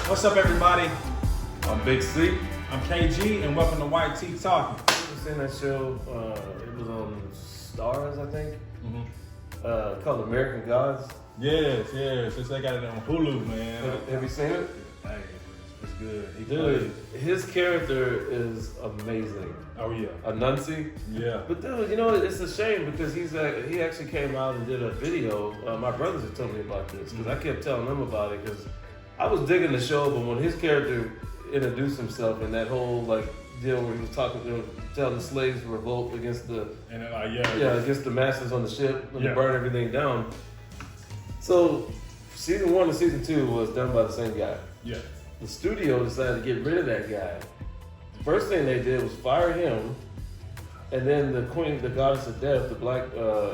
What's up, everybody? I'm Big C. I'm KG, and welcome to White Tea Talking. You seen that show? It was on Stars, I think. Called American Gods. Yes. Since they got it on Hulu, man. Have you seen it? Hey, it's good. Dude, his character is amazing. Oh yeah. Anansi. Yeah. But dude, you know, it's a shame because he actually came out and did a video. My brothers had told me about this because I kept telling them about it because I was digging the show, but when his character introduced himself and that whole like deal where he was talking to telling the slaves to revolt against the against the masters on the ship and to burn everything down. So season 1 and season 2 was done by the same guy. Yeah. The studio decided to get rid of that guy. The first thing they did was fire him, and then the queen, the goddess of death, the black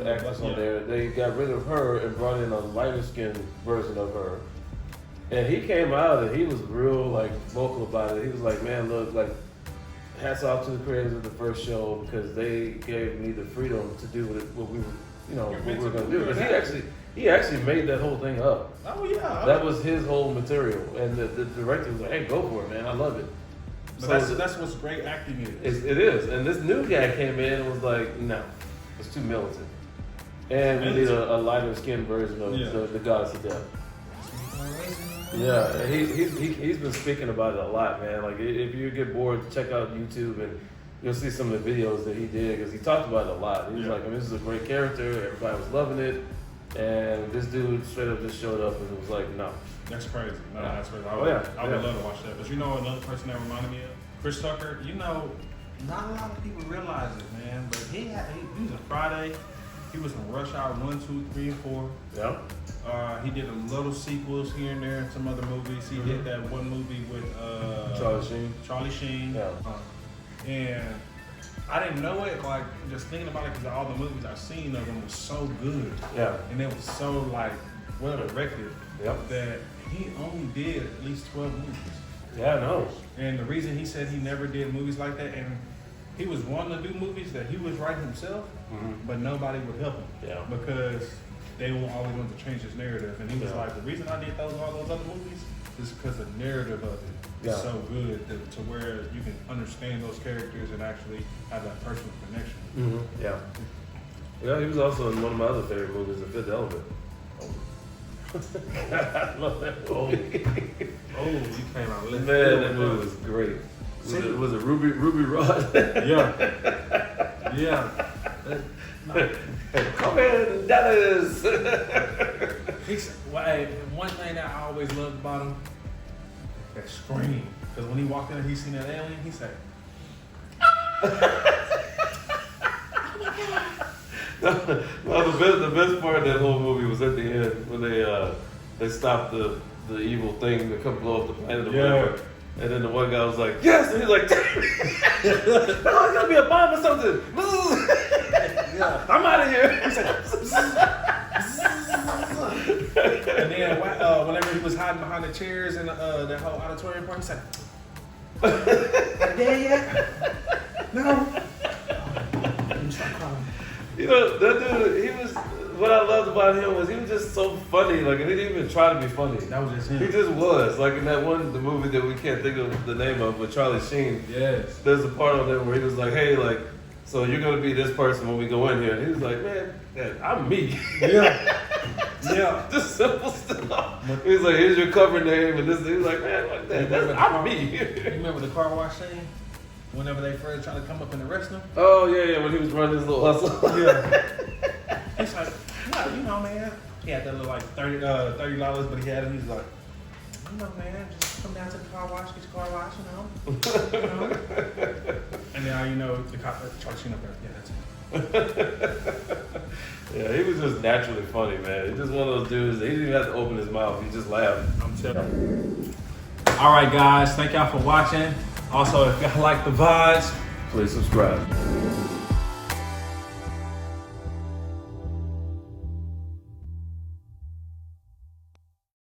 actress on there, they got rid of her and brought in a lighter skinned version of her. And he came out and he was real like vocal about it. He was like, man, look, like hats off to the creators of the first show because they gave me the freedom to do what we were gonna do. Because he actually made that whole thing up. Oh yeah. That was his whole material, and the director was like, hey, go for it, man. I love it. But so that's what's great acting is. It is. And this new guy came in and was like, no, it's too militant. And we need a lighter skinned version of the goddess of death. Yeah, he's been speaking about it a lot, man. Like, if you get bored, check out YouTube and you'll see some of the videos that he did because he talked about it a lot. He was like, I mean, this is a great character. Everybody was loving it. And this dude straight up just showed up and it was like, no. That's crazy. No, that's crazy. I would love to watch that. But you know another person that reminded me of? Chris Tucker. You know, not a lot of people realize it, man. But he was a Friday. He was in Rush Hour 1, 2, 3, and 4. Yeah. He did a little sequels here and there in some other movies. He did that one movie with Charlie Sheen. Yeah. And I didn't know it, like, just thinking about it, because all the movies I've seen of him was so good. Yeah. And it was so, like, well directed that he only did at least 12 movies. Yeah, I know. And the reason he said he never did movies like that, and he was wanting to do movies that he was writing himself, but nobody would help him. Yeah. Because they always wanted to change his narrative. And he was like, the reason I did all those other movies is because the narrative of it is so good to where you can understand those characters and actually have that personal connection. Yeah. Yeah, he was also in one of my other favorite movies, The Fifth Element. I love that movie. You came out left. Man, that movie was great. Was it Ruby Rod? Yeah. Come in, Dallas. One thing that I always loved about him, that scream. Because when he walked in and he seen that alien, he said, the best part of that whole movie was at the end when they stopped the evil thing to come blow up the planet or whatever. And then the one guy was like, yes! And he's like, oh, it's gonna be a bomb or something. I'm out of here. And then whenever he was hiding behind the chairs in that whole auditorium part, he said, there yet? No. You know, that dude, what I loved about him was he was just so funny. Like, he didn't even try to be funny. That was just him. He just was. Like, in that the movie that we can't think of the name of, with Charlie Sheen. Yes. There's a part of it where he was like, hey, like, so you're going to be this person when we go in here. And he was like, man, I'm me. Yeah. Just simple stuff. He was like, here's your cover name. And this, he was like, man, like that. I'm me. You remember the car wash scene? Whenever they first tried to come up and arrest him? Oh, yeah, when he was running his little hustle. Yeah. He's like, well, you know, man. He had that little, like, $30, but he had it. He's like, you know, man, just come down to the car wash, get your car wash, you know. And now, you know, the cop, Charlie Sheen up there. Yeah, that's him. Yeah, he was just naturally funny, man. He's just one of those dudes that he didn't even have to open his mouth. He just laughed. I'm telling you. All right, guys. Thank y'all for watching. Also, if y'all like the vibes, please subscribe.